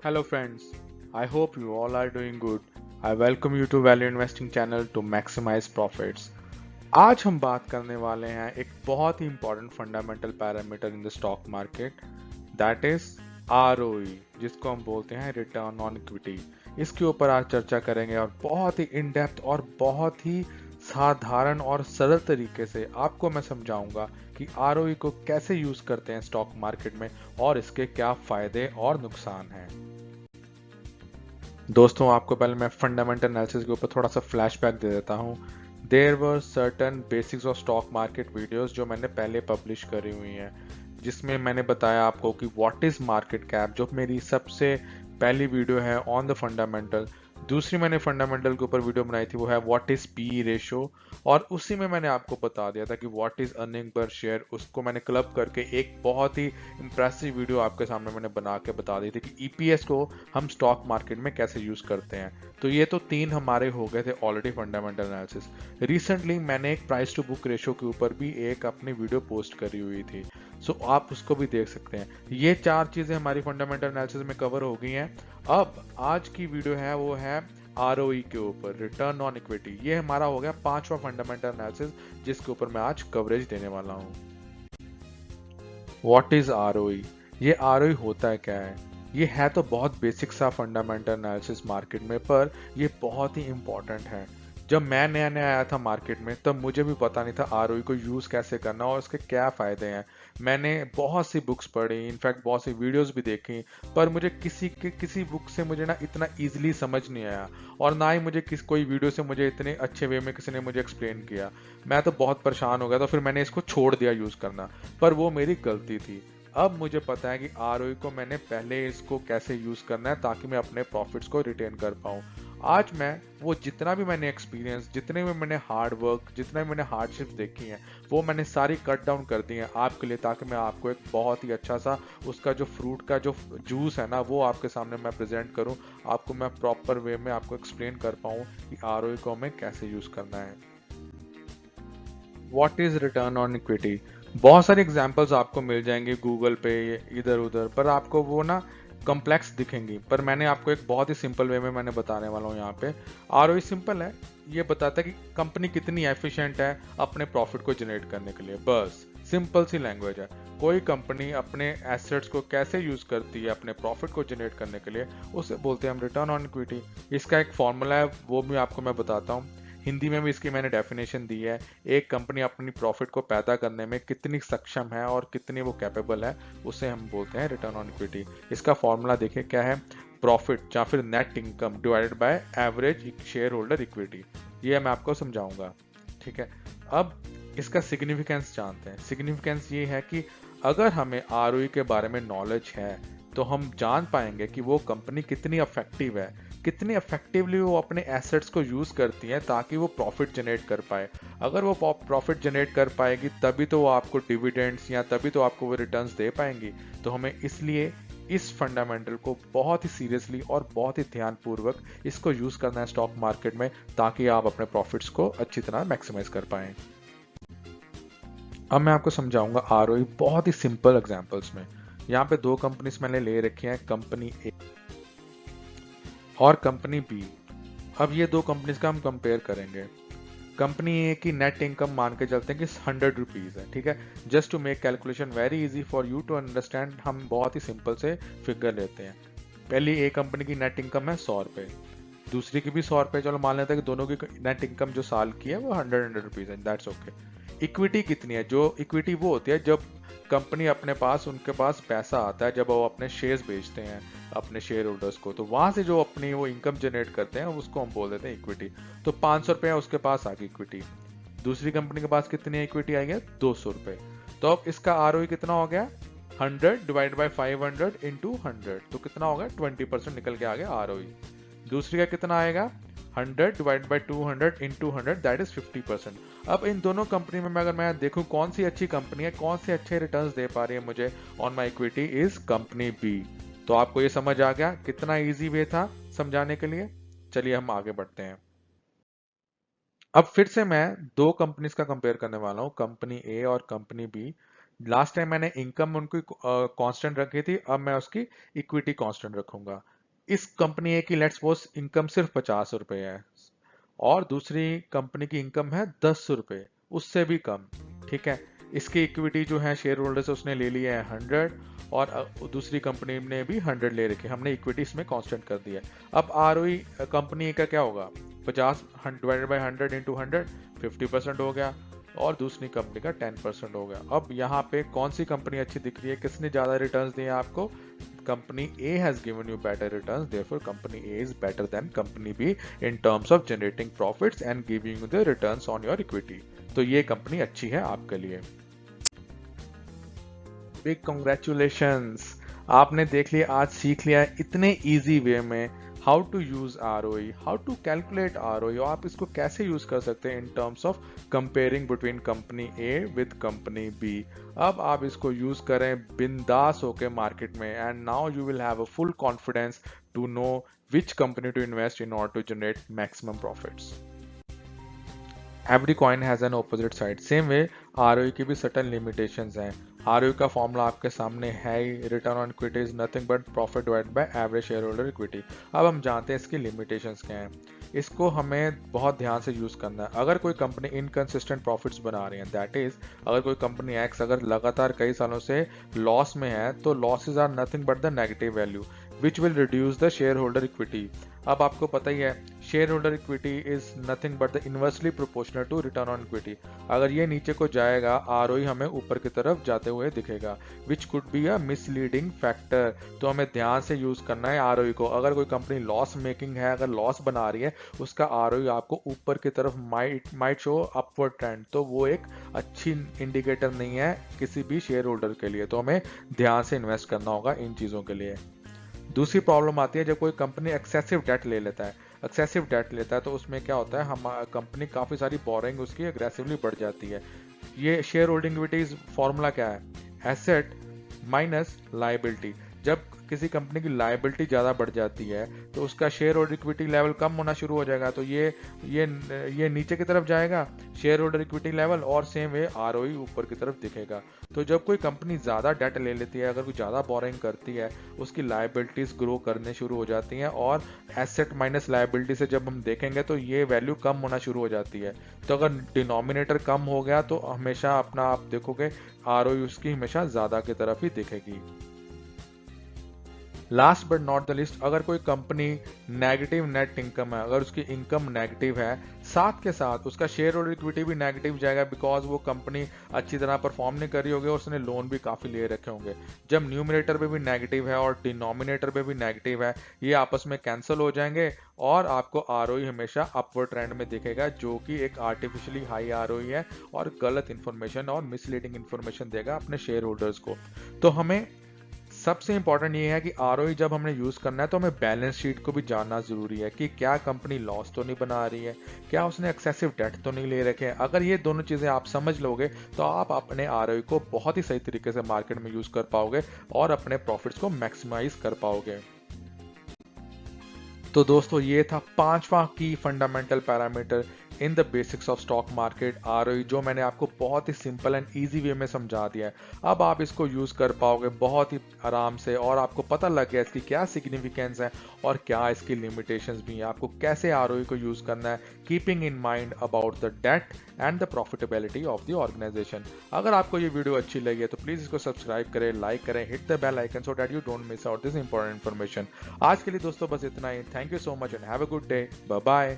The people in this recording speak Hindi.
Hello friends, I hope you all are doing good. I welcome you to Value Investing channel to maximize profits. आज हम बात करने वाले हैं एक बहुत ही important fundamental parameter in the stock market, that is ROE, जिसको हम बोलते हैं रिटर्न ऑन इक्विटी। इसके ऊपर आज चर्चा करेंगे और बहुत ही इन डेप्थ और बहुत ही साधारण और सरल तरीके से आपको मैं समझाऊंगा कि ROE को कैसे यूज करते हैं स्टॉक मार्केट में और इसके क्या फायदे और नुकसान हैं। दोस्तों आपको पहले मैं फंडामेंटल एनालिसिस के ऊपर थोड़ा सा फ्लैशबैक दे देता हूँ। There were certain basics of stock market videos जो मैंने पहले पब्लिश करी हुई हैं, जिसमें मैंने बताया आपको कि व्हाट इज मार्केट कैप, जो मेरी सबसे पहली वीडियो है ऑन द फंडामेंटल। दूसरी मैंने फंडामेंटल के ऊपर वीडियो बनाई थी, वो है व्हाट इज पी रेशो, और उसी में मैंने आपको बता दिया था कि what is earning per share. उसको मैंने क्लब करके एक बहुत ही इंप्रेसिव वीडियो आपके सामने मैंने बना के बता दी थी कि ईपीएस को हम स्टॉक मार्केट में कैसे यूज करते हैं। तो ये तो तीन हमारे हो गए थे ऑलरेडी फंडामेंटल एनालिसिस। रिसेंटली मैंने एक प्राइस टू बुक रेशो के ऊपर भी एक अपनी वीडियो पोस्ट करी हुई थी, सो आप उसको भी देख सकते हैं। ये चार चीजें हमारी फंडामेंटल एनालिसिस में कवर हो गई हैं। अब आज की वीडियो है वो है ROE के ऊपर, रिटर्न ऑन इक्विटी। ये हमारा हो गया पांचवा फंडामेंटल एनालिसिस जिसके ऊपर मैं आज कवरेज देने वाला हूँ। What is ROE? ये ROE होता है क्या है? ये है तो बहुत बेसिक सा फंडामेंटल एनालिसिस मार्केट में, पर ये बहुत ही इंपॉर्टेंट है। जब मैं नया नया आया था मार्केट में तब मुझे भी पता नहीं था ROE को यूज कैसे करना और उसके क्या फायदे हैं। मैंने बहुत सी बुक्स पढ़ी, इनफैक्ट बहुत सी वीडियोस भी देखी, पर मुझे किसी बुक से मुझे ना इतना इजीली समझ नहीं आया, और ना ही मुझे कोई वीडियो से मुझे इतने अच्छे वे में किसी ने मुझे एक्सप्लेन किया। मैं तो बहुत परेशान हो गया, तो फिर मैंने इसको छोड़ दिया यूज करना, पर वो मेरी गलती थी। अब मुझे पता है कि ROE को मैंने पहले इसको कैसे यूज करना है ताकि मैं अपने प्रॉफिट्स को रिटेन कर पाऊं। आज मैं वो जितना भी मैंने एक्सपीरियंस, जितने भी मैंने हार्ड वर्क, जितने भी मैंने हार्डशिप्स देखी हैं, वो मैंने सारी कट डाउन कर दी हैं आपके लिए, ताकि मैं आपको एक बहुत ही अच्छा सा उसका जो फ्रूट का जो जूस है ना वो आपके सामने मैं प्रेजेंट करूं, आपको मैं प्रॉपर वे में आपको एक्सप्लेन कर पाऊं कि ROE को हमें कैसे यूज करना है। What is return on equity? बहुत सारे एग्जांपल्स आपको मिल जाएंगे गूगल पे इधर उधर, पर आपको वो ना कॉम्प्लेक्स दिखेंगी, पर मैंने आपको एक बहुत ही सिंपल वे में मैंने बताने वाला हूँ यहाँ पे। ROE सिंपल है, ये बताता है कि कंपनी कितनी एफिशिएंट है अपने प्रॉफिट को जनरेट करने के लिए। बस सिंपल सी लैंग्वेज है। कोई कंपनी अपने एसेट्स को कैसे यूज करती है अपने प्रॉफिट को जनरेट करने के लिए, उसे बोलते हैं हम रिटर्न ऑन इक्विटी। इसका एक फॉर्मूला है, वो भी आपको मैं बताता हूँ। हिंदी में भी इसकी मैंने डेफिनेशन दी है। एक कंपनी अपनी प्रॉफिट को पैदा करने में कितनी सक्षम है और कितनी वो कैपेबल है, उसे हम बोलते हैं रिटर्न ऑन इक्विटी। इसका फॉर्मूला देखिए क्या है, प्रॉफिट या फिर net income divided by average share holder equity. ये मैं आपको समझाऊंगा, ठीक है। अब इसका सिग्निफिकेंस जानते हैं। सिग्निफिकेंस ये है कि अगर हमें ROE के बारे में नॉलेज है तो हम जान पाएंगे कि वो कंपनी कितनी इफेक्टिव है, कितनी इफेक्टिवली वो अपने एसेट्स को यूज करती है ताकि वो प्रॉफिट जनरेट कर पाए। अगर वो प्रॉफिट जनरेट कर पाएगी तभी तो वो आपको डिविडेंड्स या तभी तो आपको वो रिटर्न्स दे पाएंगी। तो हमें इसलिए इस फंडामेंटल को बहुत ही सीरियसली और बहुत ही ध्यानपूर्वक इसको यूज करना है स्टॉक मार्केट में, ताकि आप अपने प्रॉफिट्स को अच्छी तरह मैक्सिमाइज कर पाएं। अब मैं आपको समझाऊंगा ROE बहुत ही सिंपल एग्जांपल्स में। यहाँ पे दो कंपनीज मैंने ले रखी हैं, कंपनी ए और कंपनी बी। अब ये दो कंपनीज का हम कंपेयर करेंगे। कंपनी ए की नेट इनकम मान के चलते हैं कि 100 रुपीज है, ठीक है। Just to make calculation very easy for you to understand, हम बहुत ही सिंपल से फिगर लेते हैं। पहली ए कंपनी की नेट इनकम है 100 रुपए, दूसरी की भी 100 रुपए, चलो मान लेते हैं कि दोनों की नेट इनकम जो साल की है वो 100 रुपीज है, दैट्स ओके। इक्विटी कितनी है? जो इक्विटी वो होती है जब कंपनी अपने पास, उनके पास पैसा आता है जब वो अपने शेयर्स बेचते हैं अपने शेयर होल्डर्स को, तो वहां से जो अपनी वो इनकम जनरेट करते हैं उसको हम बोल देते हैं इक्विटी। तो 500 रुपए उसके पास आ गई इक्विटी। दूसरी कंपनी के पास कितनी इक्विटी आई है? 200 रुपए। तो अब इसका ROE कितना हो गया? 100 डिवाइड बाई 500 इंटू 100, तो कितना होगा? 20% निकल के आ गया ROE। दूसरी का कितना आएगा? 100 divide by 200 into 100, that is 50%। अब इन दोनों कंपनी में अगर मैं देखूं कौन सी अच्छी कंपनी है, कौन से अच्छे रिटर्न्स दे पा रही है मुझे on my equity, is company B. तो आपको ये समझ आ गया कितना इजी वे था समझाने के लिए। चलिए हम आगे बढ़ते हैं। अब फिर से मैं दो कंपनीज का कंपेयर करने वाला हूं, कंपनी ए और कंपनी बी। लास्ट टाइम मैंने इनकम उनकी कांस्टेंट रखी थी, अब मैं उसकी इक्विटी कांस्टेंट रखूंगा। इस कंपनी ए की लेट्स सपोज इनकम सिर्फ 50 रुपए है और दूसरी कंपनी की इनकम है 10 रुपए, उससे भी कम, ठीक है। इसकी इक्विटी जो है शेयर होल्डर से उसने ले लिया है 100 और दूसरी कंपनी ने भी 100 ले रखे, हमने इक्विटी इसमें कांस्टेंट कर दिया है। अब आरओई कंपनी का क्या होगा, 50 डिवाइडेड बाई 100 इंटू 100, 50% हो गया और दूसरी कंपनी का 10% हो गया। अब यहाँ पे कौन सी कंपनी अच्छी दिख रही है, किसने ज्यादा रिटर्न्स दिए आपको, company A has given you better returns, therefore company A is better than company B in terms of generating profits and giving you the returns on your equity। तो ये कंपनी अच्छी है आपके लिए। बिग कॉन्ग्रेचुलेशंस, आपने देख लिया, आज सीख लिया इतने इजी वे में how to use ROE, how to calculate ROE, आप इसको कैसे यूज कर सकते हैं in terms of comparing between company A with company B. अब आप इसको यूज करें बिंदास होके मार्केट में, and now you will have a full confidence to know which company to invest in order to generate maximum profits. Every coin has an opposite side, same way ROE की भी सर्टेन लिमिटेशंस हैं। आरओई का फॉर्मूला आपके सामने है ही, return on equity is nothing but profit divided by average share holder equity. अब हम जानते हैं इसकी लिमिटेशंस क्या हैं, इसको हमें बहुत ध्यान से यूज करना है। अगर कोई कंपनी इनकंसिस्टेंट प्रॉफिट्स बना रही है, दैट इज अगर कोई कंपनी एक्स अगर लगातार कई सालों से लॉस में है, तो losses are nothing but the negative value which will reduce the share holder equity. अब आपको पता ही है share holder equity is nothing but the inversely proportional to return on equity. अगर ये नीचे को जाएगा, आरओई हमें ऊपर की तरफ जाते हुए दिखेगा, which could be a misleading factor. तो हमें ध्यान से यूज करना है आरओई को। अगर कोई कंपनी लॉस मेकिंग है, अगर लॉस बना रही है, उसका आरओई आपको ऊपर की तरफ माइट शो अपवर्ड ट्रेंड, तो वो एक अच्छी इंडिकेटर नहीं है किसी भी शेयर होल्डर के लिए। तो हमें ध्यान से इन्वेस्ट करना होगा इन चीजों के लिए। दूसरी प्रॉब्लम आती है जब कोई कंपनी एक्सेसिव डेट ले लेता है। एक्सेसिव डेट लेता है तो उसमें क्या होता है, हम कंपनी काफी सारी बोरिंग उसकी एग्रेसिवली बढ़ जाती है। ये शेयर होल्डिंग इक्विटीज फॉर्मूला क्या है, एसेट माइनस लायबिलिटी। जब किसी कंपनी की लायबिलिटी ज्यादा बढ़ जाती है तो उसका शेयर होल्डर इक्विटी लेवल कम होना शुरू हो जाएगा, तो ये नीचे की तरफ जाएगा शेयर होल्डर इक्विटी लेवल, और सेम वे आरओई ऊपर की तरफ दिखेगा। तो जब कोई कंपनी ज्यादा डेट ले लेती है, अगर कोई ज्यादा बोरिंग करती है, उसकी लायबिलिटीज ग्रो करने शुरू हो जाती हैं, और एसेट माइनस लायबिलिटी से जब हम देखेंगे तो ये वैल्यू कम होना शुरू हो जाती है। तो अगर डिनोमिनेटर कम हो गया तो हमेशा अपना आप देखोगे आरओई उसकी हमेशा ज्यादा की तरफ ही दिखेगी। Last but not the list, अगर कोई कंपनी नेगेटिव नेट इनकम है, अगर उसकी इनकम नेगेटिव है, साथ के साथ उसका शेयर होल्डर इक्विटी भी नेगेटिव जाएगा, बिकॉज वो कंपनी अच्छी तरह परफॉर्म नहीं कर रही होगी और उसने लोन भी काफी ले रखे होंगे। जब न्यूमिनेटर पे भी नेगेटिव है और डिनोमिनेटर पे भी नेगेटिव है, ये आपस में कैंसिल हो जाएंगे और आपको आरओई हमेशा अपवर्ड ट्रेंड में दिखेगा, जो कि एक आर्टिफिशियली हाई आरओई है और गलत इंफॉर्मेशन और मिसलीडिंग इंफॉर्मेशन देगा अपने शेयर होल्डर्स को। तो हमें सबसे इंपॉर्टेंट ये है कि आरओई जब हमने यूज करना है तो हमें बैलेंस शीट को भी जानना जरूरी है कि क्या कंपनी लॉस तो नहीं बना रही है, क्या उसने एक्सेसिव डेट तो नहीं ले रखे हैं। अगर ये दोनों चीजें आप समझ लोगे तो आप अपने आरओई को बहुत ही सही तरीके से मार्केट में यूज कर पाओगे और अपने प्रॉफिट्स को मैक्सिमाइज कर पाओगे। तो दोस्तों ये था 5वां की fundamental parameter in the basics of stock market, ROE, जो मैंने आपको बहुत ही सिंपल एंड इजी वे में समझा दिया है। अब आप इसको यूज कर पाओगे बहुत ही आराम से और आपको पता लग गया इसकी क्या सिग्निफिकेंस है और क्या इसकी लिमिटेशंस भी हैं, आपको कैसे आरओई को यूज करना है, keeping in mind about the debt and the profitability of the organisation. अगर आपको ये वीडियो अच्छी लगी है तो प्लीज इसको सब्सक्राइब करें, लाइक करें, hit the bell icon so that you don't miss out this important information. आज के लिए दोस्तों बस इतना ही। Thank you so much and have a good day. Bye bye.